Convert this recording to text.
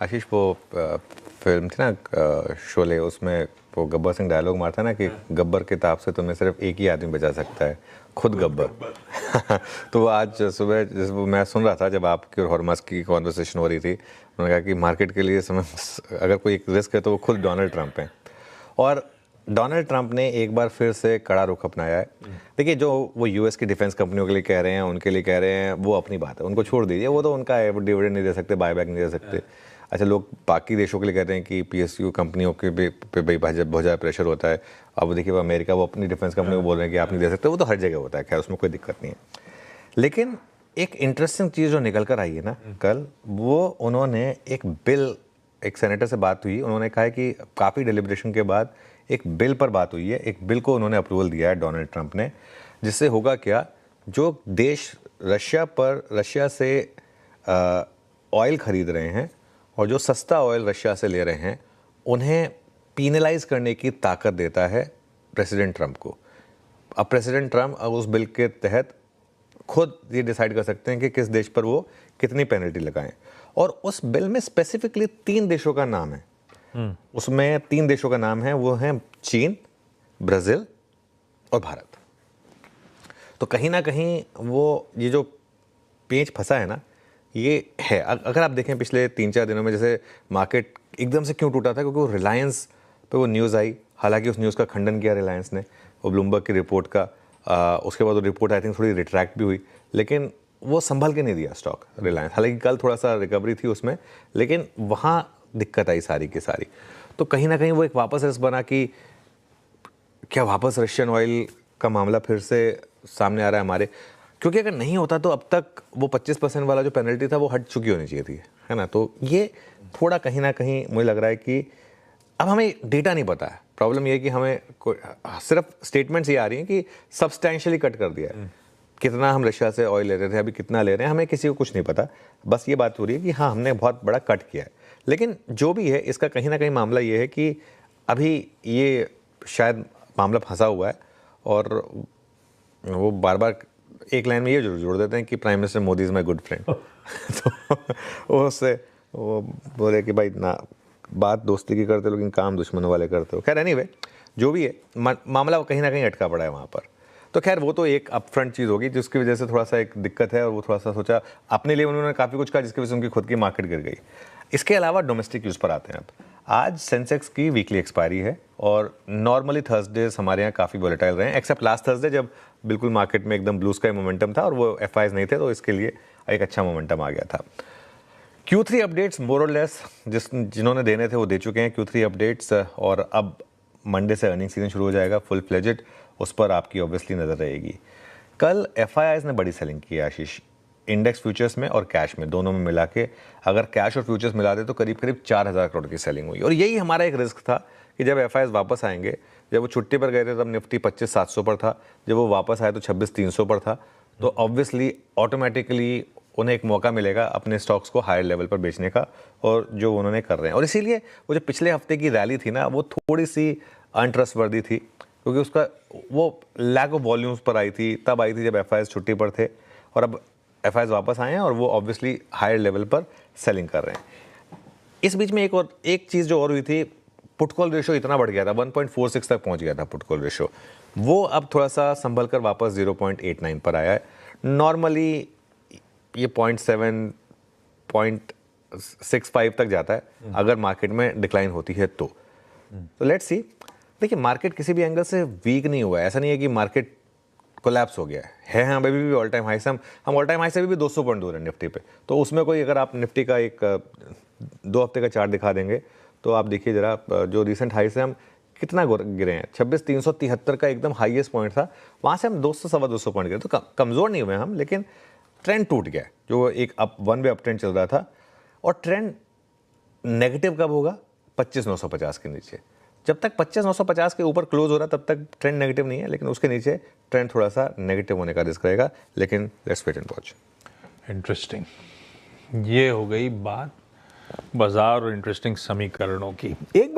आशीष वो फिल्म थी ना शोले, उसमें वो गब्बर सिंह डायलॉग मारता है ना कि गब्बर किताब से तुम्हें सिर्फ एक ही आदमी बचा सकता है, खुद गब्बर। तो वो आज सुबह जिस वो मैं सुन रहा था जब आपकी और हॉर्मस की कॉन्वर्सेशन हो रही थी, उन्होंने कहा कि मार्केट के लिए समय अगर कोई एक रिस्क है तो वो खुद डोनाल्ड ट्रंप हैं। और डोनाल्ड ट्रंप ने एक बार फिर से कड़ा रुख अपनाया है। देखिए, जो वो यूएस की डिफेंस कंपनियों के लिए कह रहे हैं, उनके लिए कह रहे हैं, वो अपनी बात है, उनको छोड़ दीजिए, वो तो उनका है, वो डिविडेंड नहीं दे सकते, बायबैक नहीं दे सकते। अच्छा, लोग बाकी देशों के लिए कहते हैं कि पीएसयू कंपनियों के पे बहुत ज़्यादा प्रेशर होता है। अब देखिए, वो अमेरिका वो अपनी डिफेंस कंपनी को बोल रहे हैं कि आप नहीं दे सकते, वो तो हर जगह होता है, खैर उसमें कोई दिक्कत नहीं है। लेकिन एक इंटरेस्टिंग चीज़ जो निकल कर आई है ना कल, वो उन्होंने एक बिल, एक सेनेटर से बात हुई, उन्होंने कहा है कि काफ़ी डिलिब्रेशन के बाद एक बिल पर बात हुई है, एक बिल को उन्होंने अप्रूवल दिया है डोनाल्ड ट्रंप ने, जिससे होगा क्या, जो देश रशिया से ऑयल खरीद रहे हैं और जो सस्ता ऑयल रशिया से ले रहे हैं, उन्हें पीनलाइज करने की ताकत देता है प्रेसिडेंट ट्रंप को। अब प्रेसिडेंट ट्रंप उस बिल के तहत खुद ये डिसाइड कर सकते हैं कि किस देश पर वो कितनी पेनल्टी लगाएं। और उस बिल में स्पेसिफिकली 3 देशों का नाम है। उसमें 3 देशों का नाम है, वो हैं चीन, ब्राज़ील और भारत। तो कहीं ना कहीं वो ये जो पेंच फंसा है ना, ये है। अगर आप देखें पिछले 3-4 दिनों में जैसे मार्केट एकदम से क्यों टूटा था, क्योंकि वो रिलायंस पे वो न्यूज़ आई। हालांकि उस न्यूज़ का खंडन किया रिलायंस ने, वो ब्लूमबर्ग की रिपोर्ट का। उसके बाद वो रिपोर्ट आई थिंक थोड़ी रिट्रैक्ट भी हुई, लेकिन वो संभल के नहीं दिया स्टॉक रिलायंस। हालांकि कल थोड़ा सा रिकवरी थी उसमें, लेकिन वहाँ दिक्कत आई सारी की सारी। तो कहीं ना कहीं वो एक वापस रिस्क बना कि क्या वापस रशियन ऑयल का मामला फिर से सामने आ रहा है हमारे, क्योंकि अगर नहीं होता तो अब तक वो 25% वाला जो पेनल्टी था वो हट चुकी होनी चाहिए थी, है ना। तो ये थोड़ा कहीं ना कहीं मुझे लग रहा है कि अब हमें डेटा नहीं पता है। प्रॉब्लम ये है कि हमें सिर्फ स्टेटमेंट्स ये आ रही हैं कि सब्सटैंशियली कट कर दिया है, कितना हम रशिया से ऑयल ले रहे थे, अभी कितना ले रहे हैं, हमें किसी को कुछ नहीं पता। बस ये बात हो रही है कि हाँ, हमने बहुत बड़ा कट किया है। लेकिन जो भी है, इसका कहीं ना कहीं मामला ये है कि अभी ये शायद मामला फंसा हुआ है, और वो बार बार एक लाइन में ये जरूर जोड़ देते हैं कि prime minister Modi is my good friend. तो उससे वो बोले कि भाई ना, बात दोस्ती की करते हो लेकिन काम दुश्मनों वाले करते हो। खैर एनीवे, जो भी है मामला कहीं ना कहीं अटका पड़ा है वहाँ पर। तो खैर वो तो एक अपफ्रंट चीज़ होगी जिसकी वजह से थोड़ा सा एक दिक्कत है, और वो थोड़ा सा सोचा अपने लिए, उन्होंने काफ़ी कुछ कहा जिसकी वजह से उनकी खुद की मार्केट गिर गई। इसके अलावा डोमेस्टिक यूज़ पर आते हैं। अब आज सेंसेक्स की वीकली एक्सपायरी है, और नॉर्मली थर्सडेज हमारे यहाँ काफ़ी वॉलेटाइल रहे हैं, एक्सेप्ट लास्ट थर्सडे जब बिल्कुल मार्केट में एकदम ब्लू स्काई मोमेंटम था और वो एफआईज नहीं थे, तो इसके लिए एक अच्छा मोमेंटम आ गया था। Q3 अपडेट्स मोर और लेस जिन्होंने देने थे वो दे चुके हैं Q3 अपडेट्स, और अब मंडे से अर्निंग सीजन शुरू हो जाएगा फुल फ्लेजेड, उस पर आपकी ऑब्वियसली नज़र रहेगी। कल एफआईआईज ने बड़ी सेलिंग की है आशीष, इंडेक्स फ्यूचर्स में और कैश में, दोनों में मिला के। अगर कैश और फ्यूचर्स मिला दे तो करीब करीब 4,000 करोड़ की सेलिंग हुई। और यही हमारा एक रिस्क था कि जब एफआईआईज वापस आएंगे, जब वो छुट्टी पर गए थे तब निफ्टी 25,700 पर था, जब वो वापस आए तो 26,300 पर था। तो ऑब्वियसली ऑटोमेटिकली उन्हें एक मौका मिलेगा अपने स्टॉक्स को हायर लेवल पर बेचने का, और जो उन्होंने कर रहे हैं। और इसीलिए वो जो पिछले हफ्ते की रैली थी ना, वो थोड़ी सी अनट्रस्टवर्दी थी, क्योंकि उसका वो लैक ऑफ वॉल्यूम्स पर आई थी, तब आई थी जब एफआईआईज छुट्टी पर थे, और अब एफआईआईज वापस आए हैं और वो ऑब्वियसली हायर लेवल पर सेलिंग कर रहे हैं। इस बीच में एक चीज़ जो और हुई थी, पुट कॉल रेशो इतना बढ़ गया था, 1.46 तक पहुंच गया था पुट कॉल रेशो, वो अब थोड़ा सा संभल कर वापस 0.89 पर आया है। नॉर्मली ये 0.7 0.65 तक जाता है अगर मार्केट में डिक्लाइन होती है तो लेट्स सी। देखिए, मार्केट किसी भी एंगल से वीक नहीं हुआ है, ऐसा नहीं है कि मार्केट कोलैप्स हो गया है। हाँ, अभी भी ऑल टाइम हाई से हम ऑल टाइम हाई से भी 200 पॉइंट दूर है निफ्टी पे। तो उसमें कोई, अगर आप निफ्टी का एक 2 हफ्ते का चार्ट दिखा देंगे तो आप देखिए जरा, जो रिसेंट हाई से हम कितना गिरे हैं, 26,373 का एकदम हाईएस्ट पॉइंट था, वहाँ से हम 200 सवा 200 पॉइंट गिरे। तो कमज़ोर नहीं हुए हम, लेकिन ट्रेंड टूट गया, जो एक वन वे अप ट्रेंड चल रहा था। और ट्रेंड नेगेटिव कब होगा? 25,950 के नीचे। जब तक 25,950 के ऊपर क्लोज हो रहा तब तक ट्रेंड नेगेटिव नहीं है, लेकिन उसके नीचे ट्रेंड थोड़ा सा नेगेटिव होने का रिस्क रहेगा। लेकिन let's wait and watch. Interesting, ये हो गई बात बाजार और इंटरेस्टिंग समीकरणों की। एक